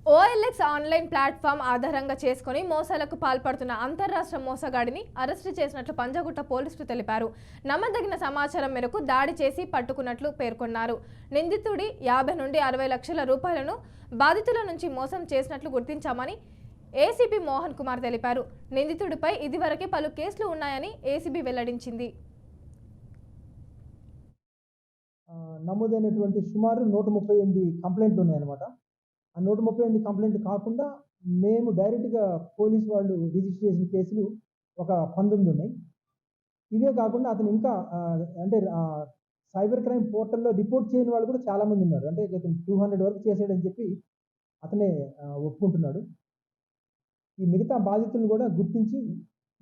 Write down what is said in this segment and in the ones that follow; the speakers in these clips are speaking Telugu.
ఓఎల్ఎక్స్ ఆన్లైన్ ప్లాట్ఫామ్ ఆధారంగా చేసుకుని మోసాలకు పాల్పడుతున్న అంతర్రాష్ట్ర మోసగాడిని అరెస్టు చేసినట్లు పంజాగుట్ట పోలీసులు తెలిపారు. నమ్మదగిన సమాచారం మేరకు దాడి చేసి పట్టుకున్నట్లు పేర్కొన్నారు. నిందితుడి 50 నుండి 60 లక్షల రూపాయలను బాధితుల నుంచి మోసం చేసినట్లు గుర్తించామని ఏసీపీ మోహన్ కుమార్ తెలిపారు. నిందితుడిపై ఇదివరకే పలు కేసులు ఉన్నాయని ఏసీబీ వెల్లడించింది. నమోదైనటువంటి సుమారు 138 కంప్లైంట్లు ఉన్నాయన్నమాట. ఆ 138 కంప్లైంట్లు కాకుండా మేము డైరెక్ట్‌గా పోలీసు వాళ్ళు రిజిస్టర్ చేసిన కేసులు ఒక 19 ఉన్నాయి. ఇవే కాకుండా అతను ఇంకా సైబర్ క్రైమ్ పోర్టల్‌లో రిపోర్ట్ చేయని వాళ్ళు కూడా చాలామంది ఉన్నారు. అంటే అతను 200 వరకు చేసాడని చెప్పి అతనే ఒప్పుకుంటున్నాడు. ఈ మిగతా బాధితులను కూడా గుర్తించి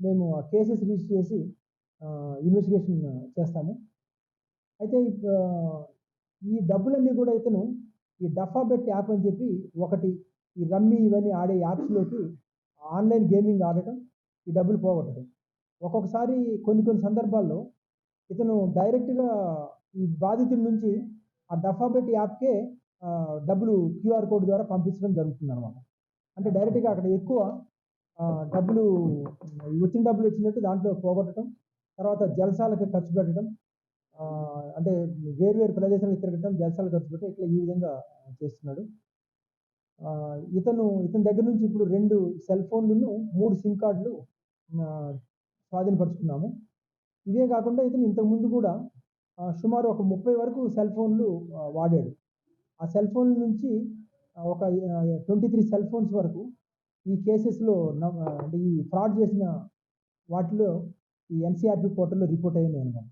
మేము కేసెస్ రిజిస్టర్ చేసి ఇన్వెస్టిగేషన్ చేస్తాము. అయితే ఈ డబ్బులన్నీ కూడా ఇతను ఈ డఫాబెట్ యాప్ అని చెప్పి ఒకటి ఈ రమ్మీ ఇవన్నీ ఆడే యాప్స్‌లోకి ఆన్‌లైన్ గేమింగ్ ఆడటం, ఈ డబ్బులు పోగొట్టడం. ఒక్కొక్కసారి కొన్ని సందర్భాల్లో ఇతను డైరెక్ట్‌గా ఈ బాధితుడి నుంచి ఆ డఫాబెట్ యాప్‌కే డబ్బులు క్యూఆర్ కోడ్ ద్వారా పంపించడం జరుగుతుందనమాట. అంటే డైరెక్ట్‌గా అక్కడ ఎక్కువ డబ్బులు వచ్చిన డబ్బులు వచ్చినట్టు దాంట్లో పోగొట్టడం, తర్వాత జల్సాలకి ఖర్చు పెట్టడం, అంటే వేరు ప్రదేశాలకు తిరగటం, జల్సాలు ఖర్చు పెట్టడం ఇట్లా ఈ విధంగా చేస్తున్నాడు. ఇతని దగ్గర నుంచి ఇప్పుడు 2 సెల్ ఫోన్‌లను, 3 సిమ్ కార్డులు స్వాధీనపరుచుకున్నాము. ఇవే కాకుండా ఇతను ఇంతకుముందు కూడా సుమారు ఒక 30 వరకు సెల్ ఫోన్‌లు వాడాడు. ఆ సెల్ ఫోన్ల నుంచి ఒక 23 సెల్ ఫోన్స్ వరకు ఈ కేసెస్‌లో అంటే ఈ ఫ్రాడ్ చేసిన వాటిలో ఈ ఎన్‌సీఆర్‌పీ పోర్టల్‌లో రిపోర్ట్ అయ్యాయన్నమాట.